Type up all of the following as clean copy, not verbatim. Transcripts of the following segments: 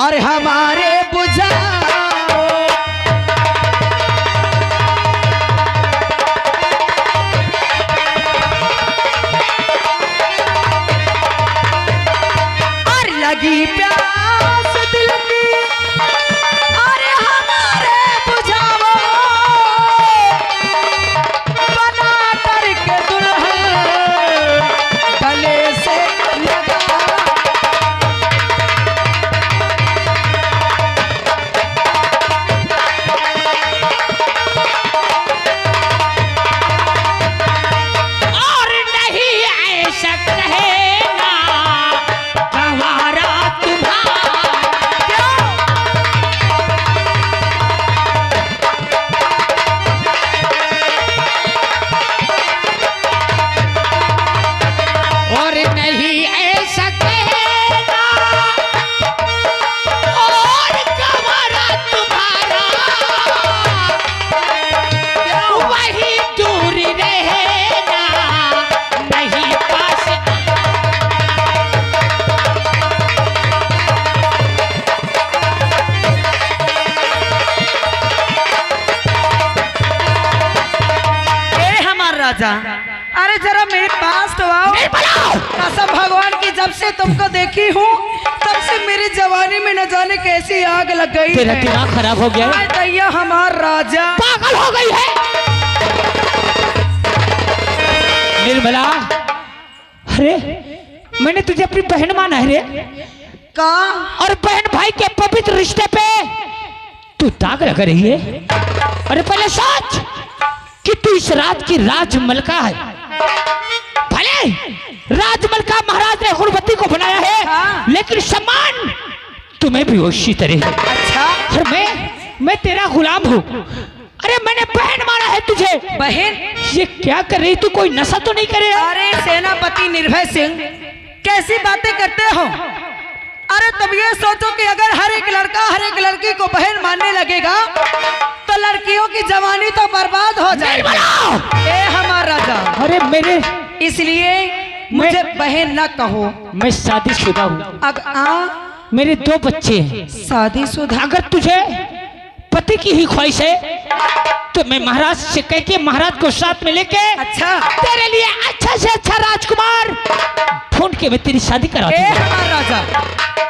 और हमारे बुझा और लगी प्यास दिल की और हमारे बुझाओ बना करके दुल्हन गले से लगा। राजा अरे जरा मेरे पास तो आओ। कसम भगवान की जब से तुमको देखी हूँ तब से मेरी जवानी में न जाने कैसी आग लग गई। तेरा दिमाग खराब हो गया है। दैया हमार राजा पागल हो गई है निर्मला। अरे मैंने तुझे अपनी बहन माना है रे का और बहन भाई के पवित्र रिश्ते पे तू दाग लगा रही है। अरे पहले सोच कि तू इस राज की राजमलका है। भले राजमलका महाराज ने गुरबती को बनाया है हाँ। लेकिन सम्मान तुम्हें भी उसी तरह। अच्छा और मैं तेरा गुलाम हूँ। अरे मैंने बहन माना है तुझे। बहन ये क्या कर रही तू? कोई नशा तो नहीं करे? अरे सेनापति निर्भय सिंह कैसी बातें करते हो? अरे तुम ये सोचो कि अगर हर एक लड़का हर एक लड़की को बहन मानने लगेगा तो लड़कियों की जवानी तो बर्बाद हो जाएगी। ए हमारा राजा अरे मेरे इसलिए मुझे बहन न कहो। मैं शादीशुदा हूँ। मेरे 2 बच्चे हैं। शादीशुदा? अगर तुझे पति की ही ख्वाहिश है तो मैं महाराज से कह के महाराज को साथ में लेके अच्छा तेरे लिए अच्छा से अच्छा राजकुमार ढूंढ के मैं तेरी शादी करा दूंगा। ए हमारा राजा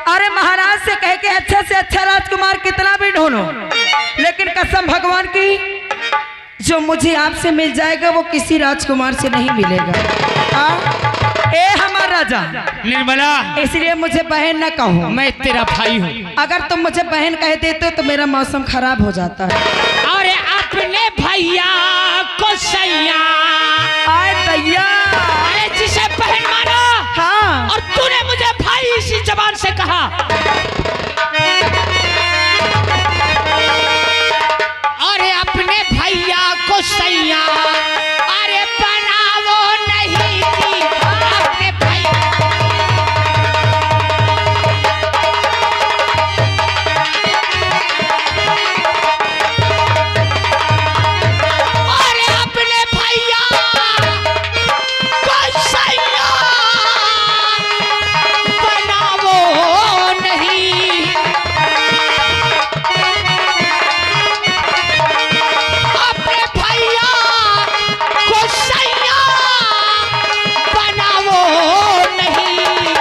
अरे महाराज से कह के अच्छा से अच्छा राजकुमार कितना भी ढूंढो लेकिन कसम भगवान की जो मुझे आपसे मिल जाएगा वो किसी राजकुमार से नहीं मिलेगा। ए हमारा राजा निर्मला इसलिए मुझे बहन न कहो। मैं तेरा भाई हूँ। अगर तुम मुझे बहन कह देते तो मेरा मौसम खराब हो जाता है। अरे अपने भैया को सैया आए दैया अरे जिसे बहन माना हाँ और तूने मुझे भाई इसी जबान से कहा। अरे अपने भैया को सैया अरे बनावो नहीं थी अपने भैया। अरे अपने भैया को सैया बनावो नहीं। अपने भैया को सैया बनावो नहीं।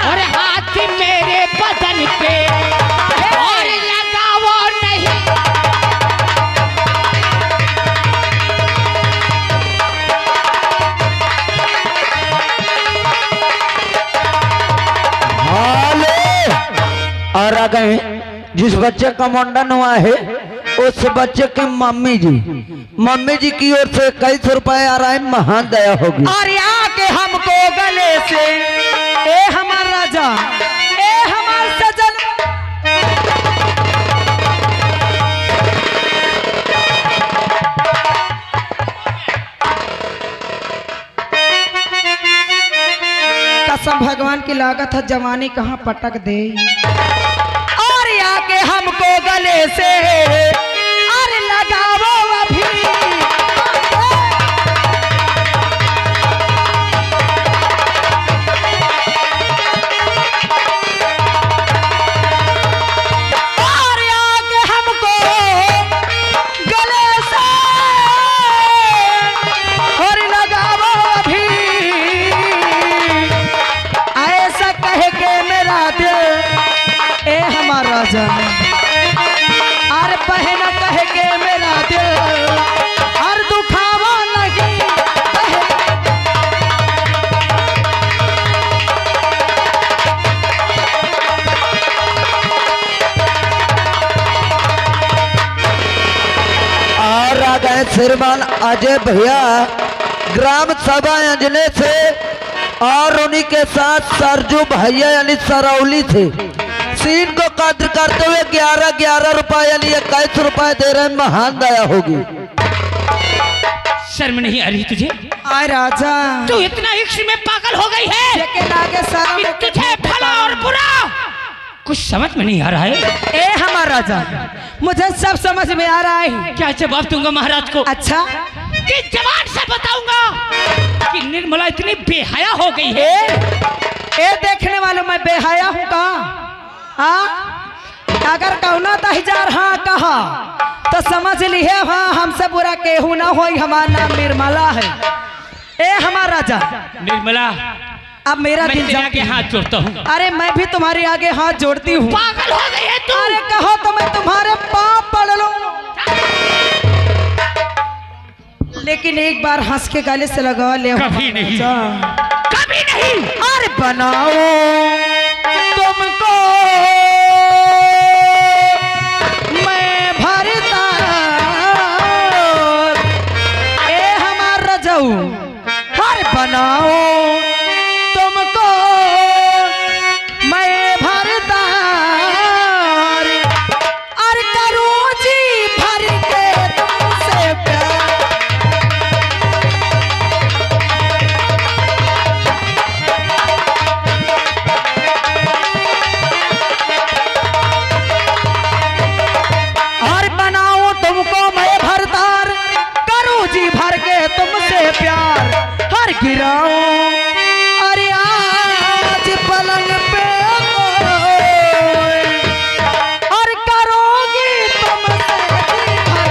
और हाथ मेरे बदन पे और लगावो नहीं। और आ गए जिस बच्चे का मुंडन हुआ है उस बच्चे की मम्मी जी की ओर से 21 रुपए आ रहा है। महान दया होगी। और आके हमको गले से ए हमार राजा ए हमार सजन कसम भगवान की लागत है जवानी कहाँ पटक दे। और आके हमको गले से और लगावो अभी। श्रीमान अजय भैया ग्राम सभा अंजने से और उन्हीं के साथ सरजू भैया यानी सरौली थे सीन को कद्र करते हुए 11 रुपए यानी 21 रुपए दे रहे हैं। महान दया होगी। शर्म नहीं आ रही तुझे? आय राजा तू इतना इश्क में पागल हो गई है लेकिन आगे सारा कि तुझे भला और बुरा कुछ समझ में नहीं आ रहा है। ए हमारा राजा मुझे सब समझ में आ रहा है। क्या जवाब दूंगा महाराज को? अच्छा कि जवान से बताऊंगा कि निर्मला इतनी बेहया हो गई है। ए देखने वालों मैं बेहया हूँ का? हाँ अगर कहना तो हजार हाँ कहा तो समझ लिए हाँ हमसे बुरा केहू ना हो। हमारा नाम निर्मला है। ए हमारा राजा निर्मला अब मेरा मैं दिल तेरे आगे हाथ जोड़ता हूँ। अरे मैं भी तुम्हारे आगे हाथ जोड़ती हूँ। पागल हो गई है तू? अरे कहो तो मैं तुम्हारे पाँव पड़ लूं। लेकिन एक बार हंस के गले से लगा ले। कभी नहीं, कभी नहीं। अरे बनाओ तुमको मैं भरता ए हमार रजऊ। अरे बनाओ तुमको मैं भरता और करूं जी भर के तुमसे प्यार। और बनाऊं तुमको मैं भरतार करूं जी भर के तुमसे प्यार। हर गिराऊं अरे आज पलंग पे और करोगी तुमसे जी भर।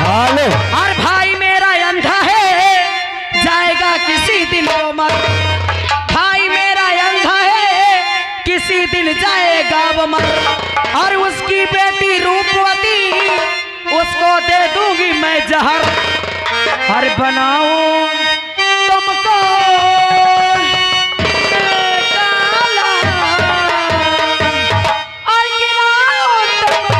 हालो और भाई मेरा अंधा है जाएगा किसी दिन वो मर। भाई मेरा अंधा है किसी दिन जाएगा वो मर। और उसकी बेटी रूपवती उसको दे दूंगी मैं जहर। हर बनाऊं तुमको काला और गिराऊं तुमको।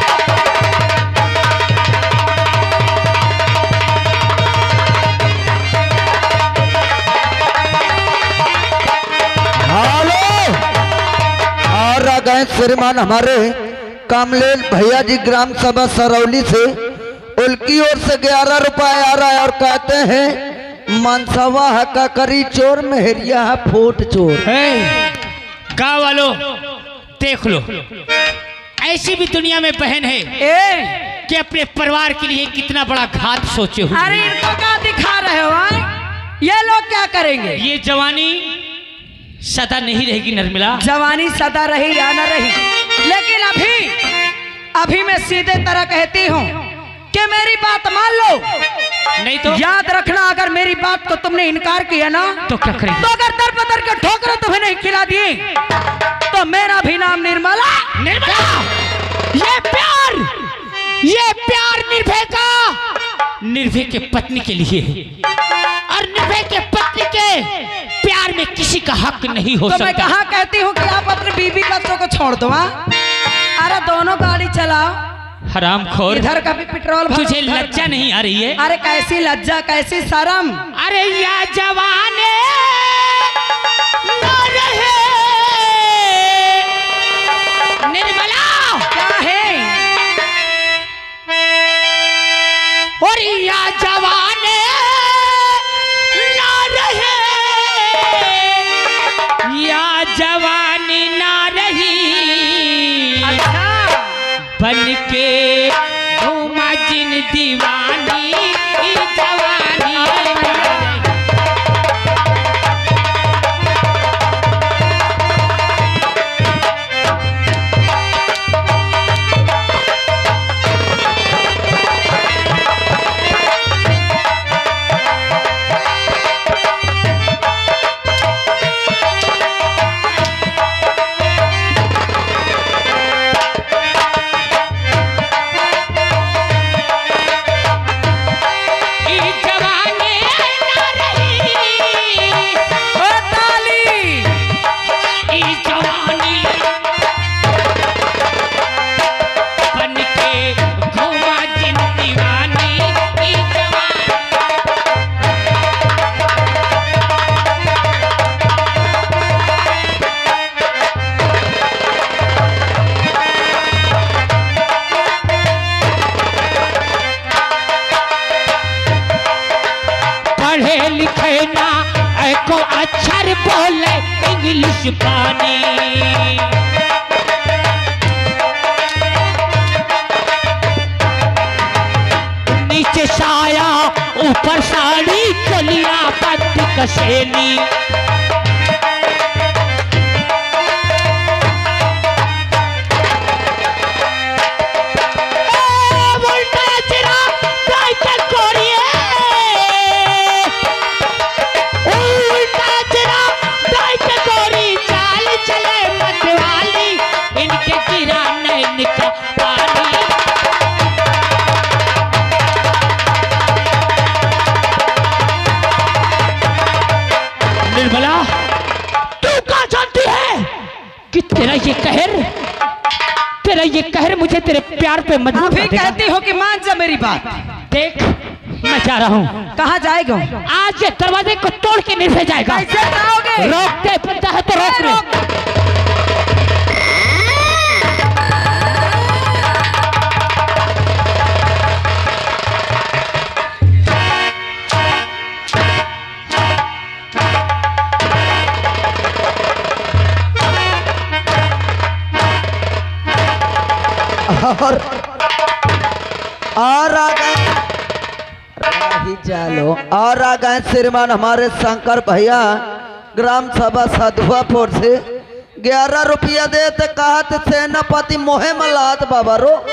हालो और आ गए श्रीमान हमारे कमलेश भैया जी ग्राम सभा सरौली से उनकी ओर से 11 रुपए आ रहा है और कहते हैं मनसवा हका करी चोर मेहरिया फोट चोर। गाँव वालों देख लो ऐसी भी दुनिया में बहन है ए कि अपने परिवार के लिए कितना बड़ा घात सोचे हुए। अरे इनको क्या दिखा रहे हो आए? ये लोग क्या करेंगे? ये जवानी सदा नहीं रहेगी निर्मला। जवानी सदा रही या न रही लेकिन अभी मैं सीधे तरह कहती हूँ कि मेरी बात मान लो। नहीं तो याद रखना अगर मेरी बात को तुमने इनकार किया ना तो क्या करेंगे? तो अगर दर बदर के ठोकरें तुम्हें नहीं खिला दिए तो मेरा भी नाम निर्मला। निर्मला ये प्यार निर्भय का निर्भय के पत्नी के लिए है और निर्भय के पत्नी के प्यार में किसी का हक नहीं हो तो सकता। मैं कहाँ कहती हूँ कि आप अपने बीवी बच्चों को छोड़ दो। हाँ? अरे दोनों गाड़ी चलाओ। हरामखोर इधर का भी पेट्रोल भरो, तुझे उधर का लज्जा नहीं आ रही है? अरे कैसी लज्जा कैसी शर्म। अरे या जवाने ना रहे निर्मला क्या है? और या जवाने ना रहे या जवानी ना रही अच्छा बन के घूमा जिन दीवानी जवानी बोले इंग्लिश पानी। नीचे साया ऊपर साड़ी चलिया पत्ती कसेली। निर्मला, तू क्या जानती है कि तेरा ये कहर मुझे तेरे प्यार पे मजबूर कर देगा। कहती हो कि मान जा मेरी बात। देख, मैं जा रहा हूँ। कहाँ जाएगा? आज ये दरवाजे को तोड़ के नीचे जाएगा। कैसे जाओगे? रोकते बनता है तो रोक ले। और आ गए चलो, और आ गए श्रीमान हमारे शंकर भैया ग्राम सभा साधुआपुर से 11 रुपया दे तो कहत सेनापति मोहे मलात बाबा रो।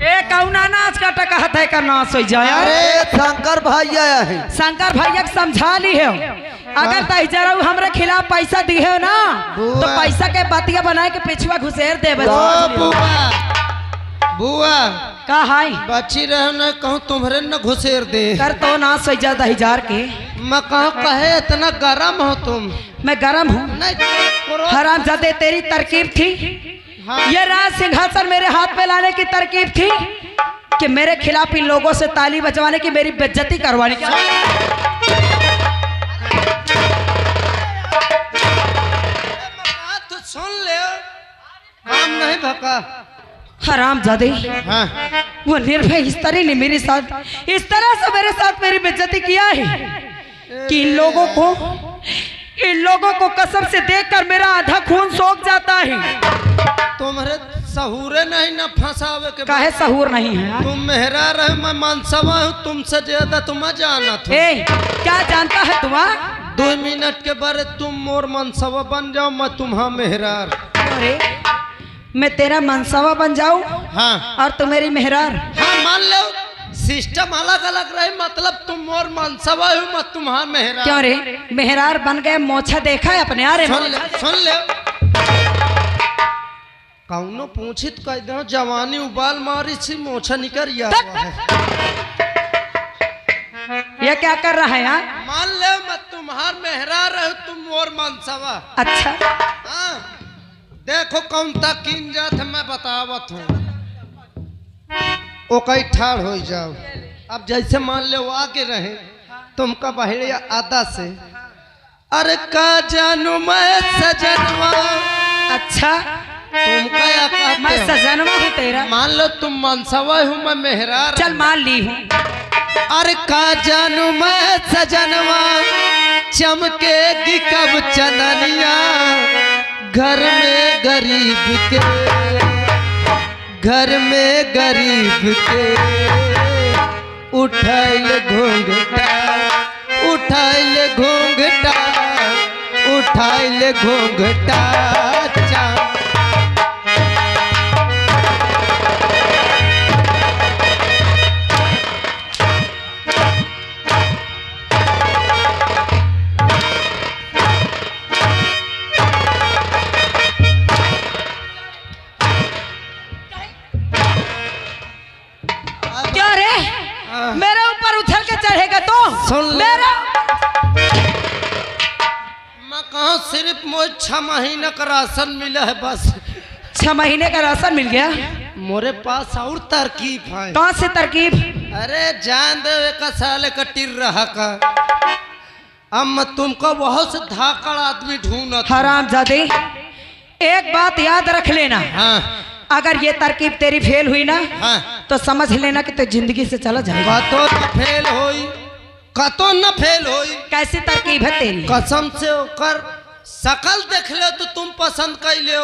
ए कौना नाच का कहत है का नाच हो जाए। अरे शंकर भैया है, शंकर भैया के समझा ली है। अगर तैजरा हमरे खिलाफ पैसा दी है ना तो पैसा के बतिया बनाए के पिछुआ घुसेर दे। बुआ का हाय बची रहे न कहूँ तुम्हारे न घुसेर दे कर तो ना सही ज्यादा हजार के। मैं कहूँ कहे इतना गरम हो तुम। मैं गरम हूँ? नहीं हराम जादे, तेरी तरकीब थी। हाँ। ये राज सिंहासन मेरे हाथ में लाने की तरकीब थी कि मेरे खिलाफ इन लोगों से ताली बजवाने की, मेरी बेइज्जती करवाने की। तो सुन ले, हम नहीं भका। हराम जादे, हाँ। वो निर्भय इस तरह ने मेरे साथ, इस तरह से मेरे साथ मेरी बेइज्जती किया है कि इन लोगों को कसम से देखकर मेरा आधा खून सोख जाता है। तुम्हारे सहूरे नहीं न फंसावे के। काहे सहूर नहीं है? तुम मेहरा रहे, मैं मनसवा हूँ, तुमसे ज्यादा तुम्हें जाना था। ए, क्या जानता है तुम? 2 मिनट के बारे तुम मोर मनसवा बन जाओ, मैं तुम्हारा मेहरार। अरे मैं तेरा मनसवा बन जाऊं? हाँ। और तू मेरी मेहरार? हाँ मान लो, सिस्टम अलग अलग रहे, मतलब तुम मोर मनसवा हो, मैं तुम्हारा मेहरार। क्यों रे, मेहरार बन गए? मोछा देखा है अपने? यार सुन ले कौनो पूछित कह दो, जवानी उबाल मारी सी मोछा निकर या ये क्या कर रहा है यार? मान ले मैं तुम्हार मेहरार रहो, तुम मोर मनसवा। अच्छा हाँ, देखो कौन तक किन जात मैं बतावत हूँ, ओ कई ठाड़ हो जाओ। अब जैसे मान ले वो आगे रहे, तुमका बहड़िया आदा से, अरे का जानू मैं सजनवा। अच्छा, तुम क्या कहते मैं हो? सजनवा हूँ तेरा। मान लो तुम मनसवा हूँ, मैं मेहरार। चल मान ली हूँ। अरे का जानू मैं सजनवा, चमकेगी कब चंदनिया, घर में गरीब के उठाइल घूंघटा क्यों रे, मेरे ऊपर उछल के चढ़ेगा तो? सुन ले। मेरा मैं कहूँ सिर्फ मुझे 6 महीने का राशन मिला है बस। 6 महीने का राशन मिल गया? मोरे पास और तरकीब है। कौन सी तरकीब? अरे जान दे, एक साल का टिर रहा का। अब मैं तुमको बहुत से धाकड़ आदमी ढूंढत। हरामजादे, एक बात याद रख लेना। हाँ। अगर ये तरकीब तेरी फेल हुई ना, हाँ। तो समझ लेना कि तू जिंदगी से चला जाएगा। कतो न फेल होई। कैसी तरकीब है तेरी? कसम से ओकर शकल देख ले तो तुम पसंद कर ले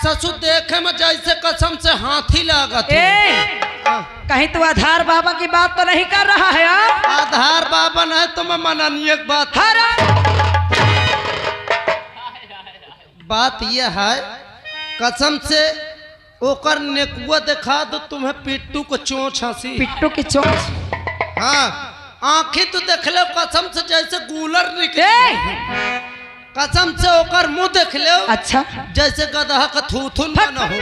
ससुर देखे में जैसे कसम से हाथी लागत हो। ए कहीं तू आधार बाबा की बात तो नहीं कर रहा है आप? आधार बाबा है तो मैं माननीय बात बात यह है कसम से ओकर नेकुआ दिखा दो तुम्हें पिट्टू को चोंच हंसी पिट्टू की चोंच। हाँ आंखें तो देख लो कसम से जैसे गूलर निकले कसम से ओकर मुंह देख लो अच्छा जैसे गधा का थूथुन न हो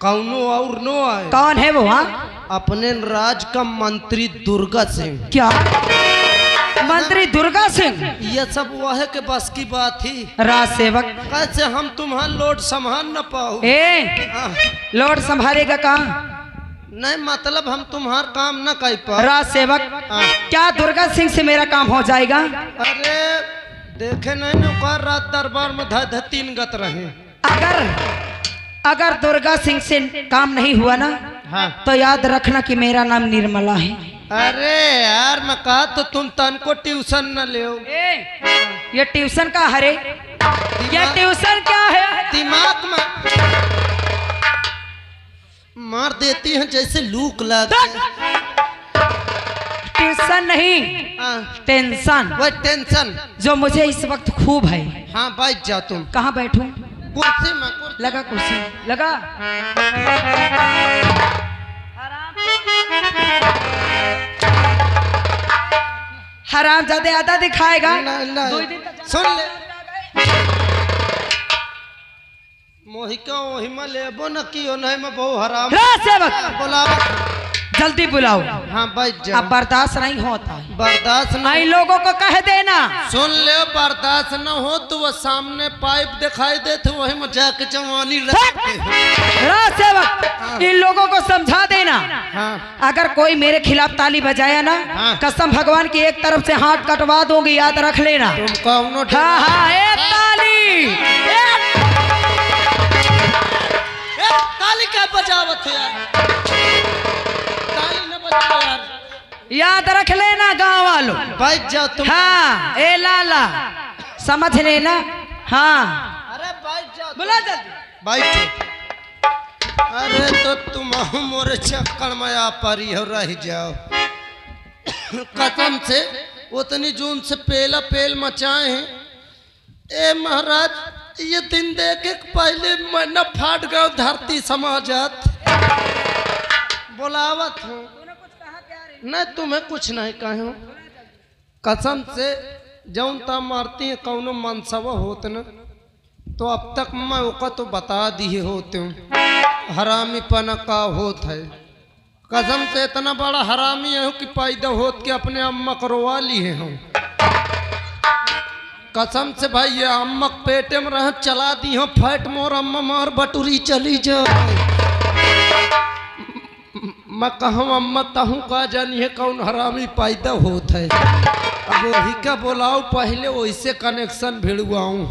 कौनो और नो आए। कौन है वो? हाँ अपने राज का मंत्री दुर्गा सिंह। क्या मंत्री दुर्गा सिंह? ये सब वह के बस की बात थी। राज सेवक कैसे हम तुम्हारा लोड संभाल न पाओ? लोड संभालेगा कहाँ? नहीं मतलब हम तुम्हारा काम न कर पाओ। राज सेवक क्या दुर्गा सिंह से मेरा काम हो जाएगा? अरे देखे नहीं न रात दरबार में ध 3 गत रहे। अगर दुर्गा सिंह से काम नहीं हुआ ना हाँ। तो याद रखना कि मेरा नाम निर्मला है। अरे यार मैं कहा तो तुम तन को ट्यूशन न ले। ये ट्यूशन का हरे ये ट्यूशन क्या है? दिमाग में मार देती है जैसे लूक लग। ट्यूशन नहीं टेंशन। वो टेंशन जो मुझे इस वक्त खूब है। हाँ बैठ जाओ तुम। कहाँ बैठूं? कुर्सी में लगा कुर्सी लगा। हराम ज्यादा आधा दिखाएगा। सुन ले मोहिका वही में लेबो न कियो नहीं मैं बहु हराम। बुलावा जल्दी बुलाओ। हाँ बैठ जाओ। अब बर्दाश्त नहीं होता। बर्दाश्त नहीं लोगों को कह देना। सुन ले बर्दाश्त न हो तो वो सामने पाइप दिखाई दे तो वही में जाके जवानी सेवक इन लोगों को समझा देना। हाँ। अगर कोई मेरे खिलाफ ताली बजाया ना हाँ। कसम भगवान की एक तरफ से हाथ कटवा दूंगी याद रख लेना। तुम कौनो हाँ एक ताली ताली क्या बजावत है यार? ताली न बजाओ यार। याद रख लेना गांव वालों। बैठ जाओ तुम। हाँ ए लाला समझ लेना। हाँ अरे बैठ जाओ। बुला जल्दी। बैठो। अरे तो तुम मोरे चक्कर में आ पारी हो रह जाओ। कसम से उतनी जून से पेला पेल मचाए हैं। ए महाराज ये दिन देखे पहले मैं न फाट गया धरती समाजात। बुलावत हूँ न तुम्हें कुछ नहीं कहूँ। कसम से जौन ता मारती है कौनो मनसवा होत न तो अब तक मैं ओका तो बता दिए होते हूँ हरामी पना का होत है। कसम से इतना बड़ा हरामी है कि पैदा होत के अपने अम्मा करवा लिए हूँ। कसम से भाई ये अम्मा पेटे में रह चला दी हो फैट मोर अम्मा मार बटुरी चली जा। मैं कहूँ अम्मा तहूँ का जानी है कौन हरामी पैदा होत है। अब वही का बोलाओ पहले वैसे कनेक्शन भिड़वाऊँ।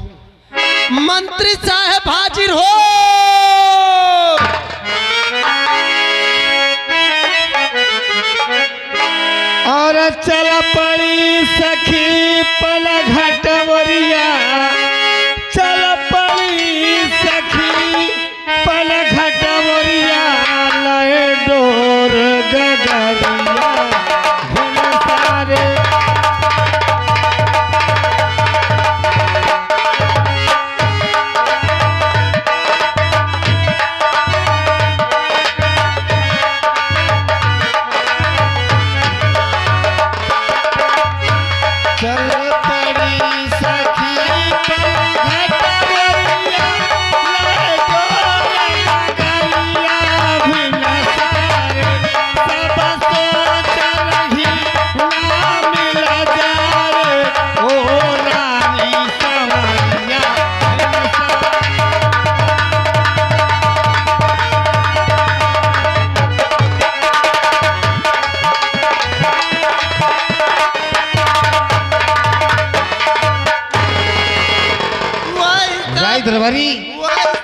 मंत्री साहब हाजिर हो। और चल पड़ी सखी पल घटवरिया चल पड़ी सखी पल घटवरिया लय डोर गगरिया भुन सारे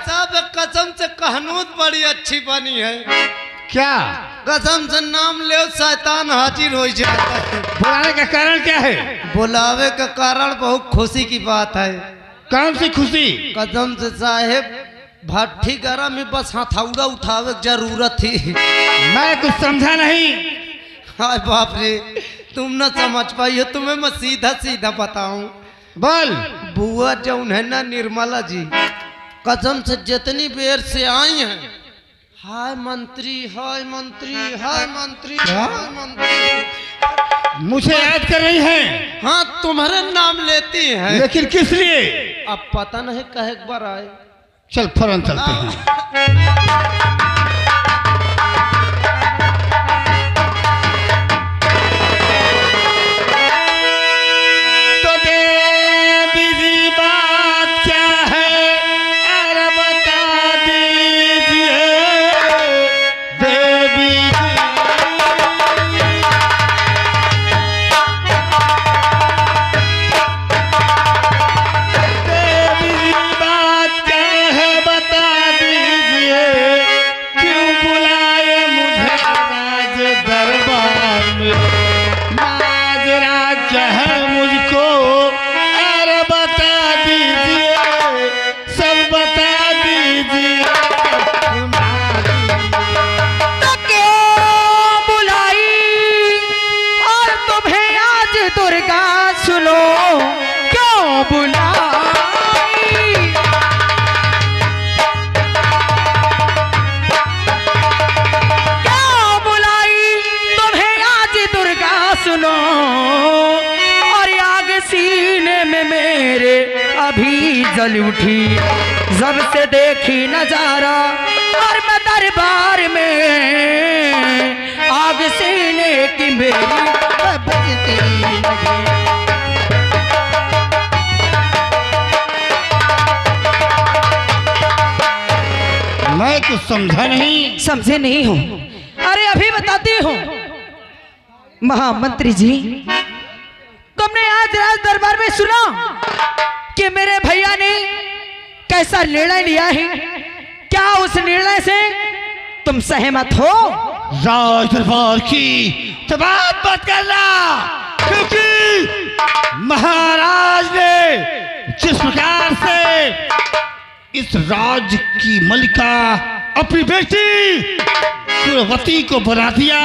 सब कसम से कहानूत बड़ी अच्छी बनी है। क्या कसम से नाम ले शैतान हाजिर हो जाता है। बुलाने का कारण क्या है? बुलावे का कारण बहुत खुशी की बात है। कौन सी खुशी? कसम से साहेब भट्ठी गरा में बस हथौड़ा उठावे की जरूरत थी। मैं कुछ समझा नहीं। हाय बाप रे, तुम न समझ पाई हो, तुम्हें मैं सीधा सीधा बताऊं। बोल। बुआ जौन है ना निर्मला जी, कसम से जितनी देर से आई हैं, हाय मंत्री हाय मंत्री हाय मंत्री हाय मंत्री मुझे याद कर रही हैं। हाँ तुम्हारे नाम लेती हैं। लेकिन किस लिए? अब पता नहीं कहे एक बार आए। चल फौरन चलते हैं। तो दीदी बात क्या है, अरे बता दीजिए देवी बात क्या है, बता दीजिए क्यों बुलाए मुझे राज दरबार में। नाजरा क्या है मुझको, अरे बता दीजिए, सब बता दीजिए। तो क्यों बुलाई और तुम्हें आज दुर्गा सुनो क्यों बुलाई। क्यों बुलाई तुम्हें आज दुर्गा सुनो, और आग सीने में मेरे अभी जल उठी जब से देखी नजारा, और मैं दरबार में आग सीने की मेरी बजती लगी। मैं कुछ समझा नहीं। समझे नहीं हो? अरे अभी बताती हूँ महामंत्री जी, तुमने आज राज दरबार में सुना कि मेरे भैया ने कैसा निर्णय लिया है। क्या उस निर्णय से तुम सहमत हो? राज दरबार की तो बात मत करना, क्योंकि महाराज ने जिस प्रकार से इस राज्य की मलिका अपनी बेटी कुलवती को बना दिया,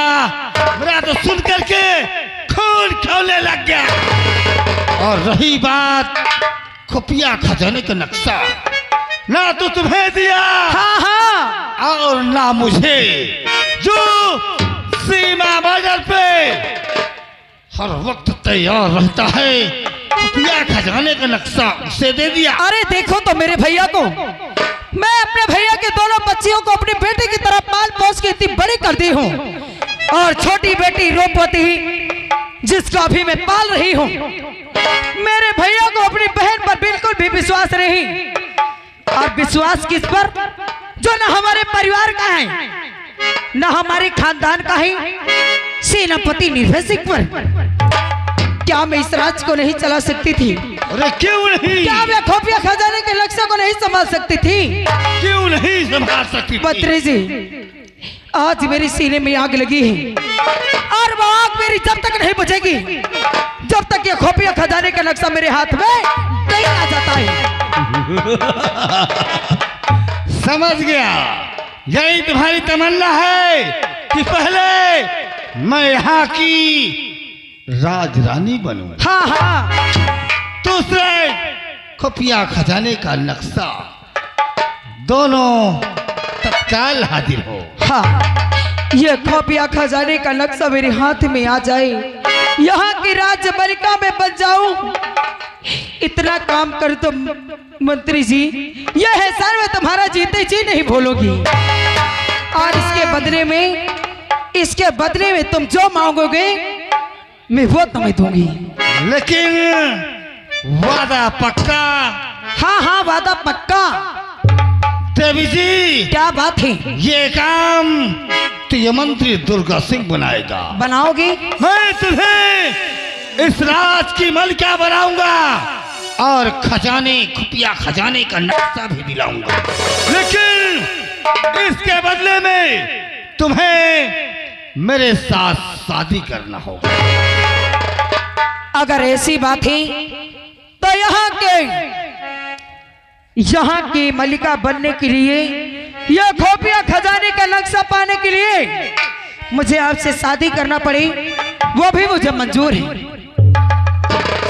मेरा तो सुन करके खून खौलने लग गया। और रही बात खुफिया खजाने का नक्शा, ना तो तुम्हें दिया हाँ हाँ, और ना मुझे, जो सीमा बॉर्डर पे हर वक्त तैयार रहता है, खुफिया खजाने का नक्शा उसे दे दिया। अरे देखो तो मेरे भैया को, मैं अपने भैया के दोनों बच्चियों को अपनी बेटी की तरह पाल पोस के इतनी बड़ी कर दी हूँ, और छोटी बेटी रूपवती जिसको अभी मैं पाल रही हूँ, मेरे भैया को अपनी बहन पर बिल्कुल भी विश्वास नहीं। और विश्वास किस पर? जो न हमारे परिवार का है न हमारे खानदान का है, सेनापति निर्भय सिंह पर। क्या मैं इस राज्य को नहीं चला सकती थी? अरे क्यों नहीं? क्या मैं खुफिया खजाने के लक्ष्य को नहीं संभाल सकती थी? क्यों नहीं संभाल सकती? मंत्री जी, आज मेरी सीने में आग लगी है, और वो आग मेरी जब तक नहीं बुझेगी, जब तक ये खुफिया खजाने का नक्शा मेरे हाथ में नहीं आ जाता है। समझ गया, यही तुम्हारी तमन्ना है कि पहले मैं यहाँ की राजरानी बनूं। हाँ हाँ, दूसरे खुफिया खजाने का नक्शा, दोनों तत्काल हाजिर हो। हाँ, ये खुफिया खजाने का नक्शा मेरे हाथ में आ जाए, यहाँ की राज्य मलिका में बन जाऊं, इतना काम कर तो मंत्री जी, यह एहसान मैं तुम्हारा जीते जी नहीं भूलूंगी। और इसके बदले में तुम जो मांगोगे मैं वो तुम्हें दूंगी। लेकिन वादा पक्का? हाँ हाँ, वादा पक्का। देवी जी, क्या बात है? ये काम तो ये मंत्री दुर्गा सिंह बनाएगा। बनाओगे? मैं तुम्हें इस राज की मलिका बनाऊंगा और खुफिया खजाने का नक्शा भी दिलाऊंगा, लेकिन इसके बदले में तुम्हें मेरे साथ शादी करना होगा। अगर ऐसी बात है तो यहाँ की मलिका बनने के लिए, यह खुफिया खजाने का नक्शा पाने के लिए मुझे आपसे शादी करना पड़े, वो भी मुझे मंजूर है।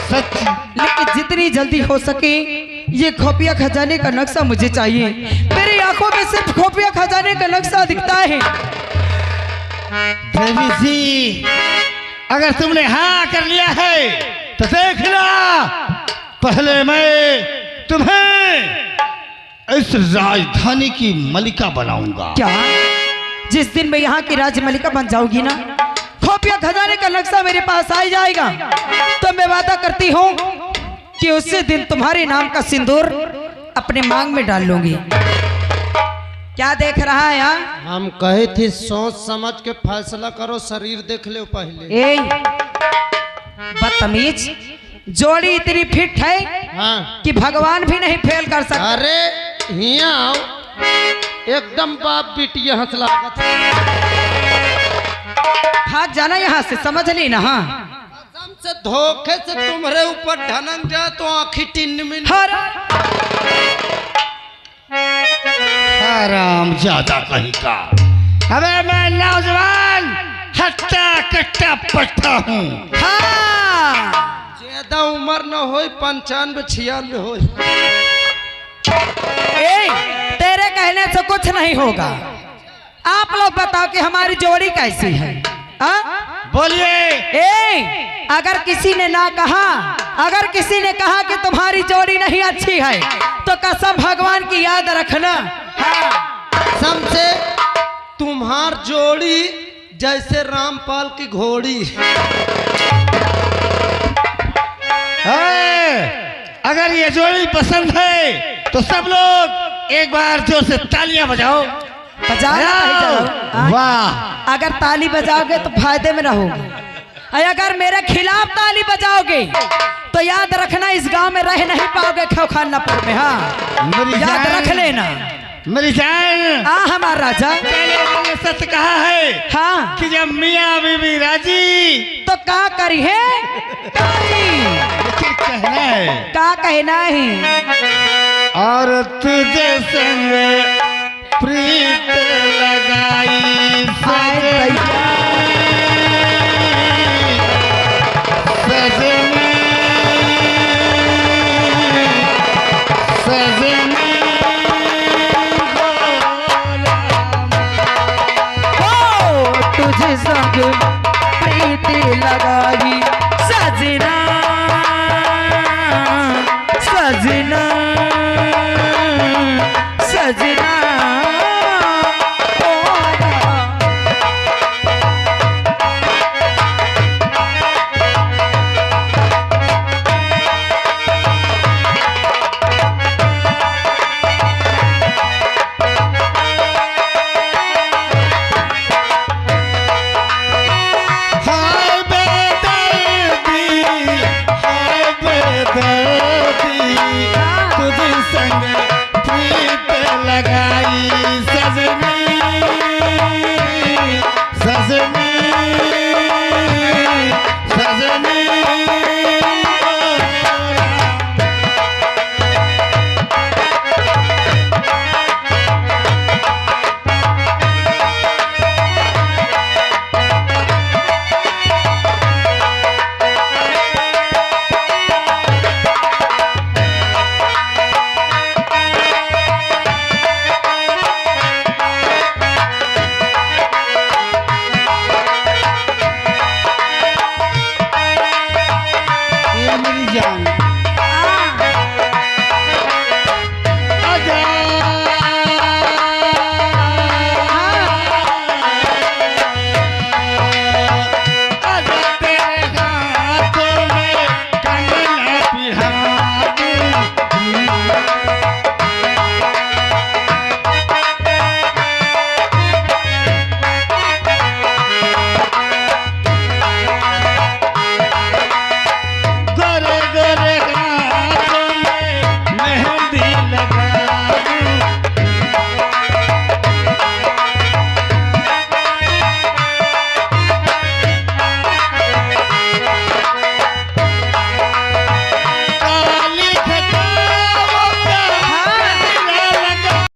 सच? लेकिन जितनी जल्दी हो सके ये खुफिया खजाने का नक्शा मुझे चाहिए। मेरी आंखों में सिर्फ खुफिया खजाने का नक्शा दिखता है। देवी जी, अगर तुमने हाँ कर लिया है तो देखना, पहले मैं तुम्हें इस राजधानी की मलिका बनाऊंगा। क्या? जिस दिन मैं यहाँ की राजमलिका बन जाऊंगी ना, खुफिया खजाने का नक्शा मेरे पास आ जाएगा, तो मैं वादा करती हूँ कि उसी दिन तुम्हारे नाम का सिंदूर अपने मांग में डाल लूंगी। क्या देख रहा है यार? हम कहे थे सोच समझ के फैसला करो, शरीर देख ले पहले। ए बदतमीज, जोड़ी इतनी फिट है हाँ। कि भगवान भी नहीं फेल कर सकता। अरे हिया आओ, एकदम बाप बेटी हंसला। भाग जाना यहाँ से, समझ ली ना? हाँ, से धोखे से तुम्हारे ऊपर ढनक जाए तो आँखी टिन्न में। आराम ज्यादा कहीं का। अबे मैं नौजवान हट्टा कट्टा पट्टा हूँ। हाँ। ज्यादा उम्र न हो, 95 96 हो। तेरे कहने से कुछ नहीं होगा। आप लोग बताओ कि हमारी जोड़ी कैसी है? बोलिए। अगर किसी ने ना कहा, अगर किसी ने कहा कि तुम्हारी जोड़ी नहीं अच्छी है, तो कसम भगवान की याद रखना। कसम से तुम्हार जोड़ी जैसे रामपाल की घोड़ी। अगर ये जोड़ी पसंद है तो सब लोग एक बार जोर से तालियां बजाओ। वाह! अगर ताली बजाओगे तो फायदे में रहोगे, अगर मेरे खिलाफ ताली बजाओगे तो याद रखना इस गांव में रह नहीं पाओगे, खौखानापुर में। हाँ, याद रख लेना मेरी जान। हमारा राजा मैंने सच कहा है। हाँ, कि जब मियाँ बीवी राजी तो का करी है? कहना है, का कहना है। और तुझे संग प्रीत लगाई सजनी सजनी तुझे संग प्रीति लगाई सजना सजना।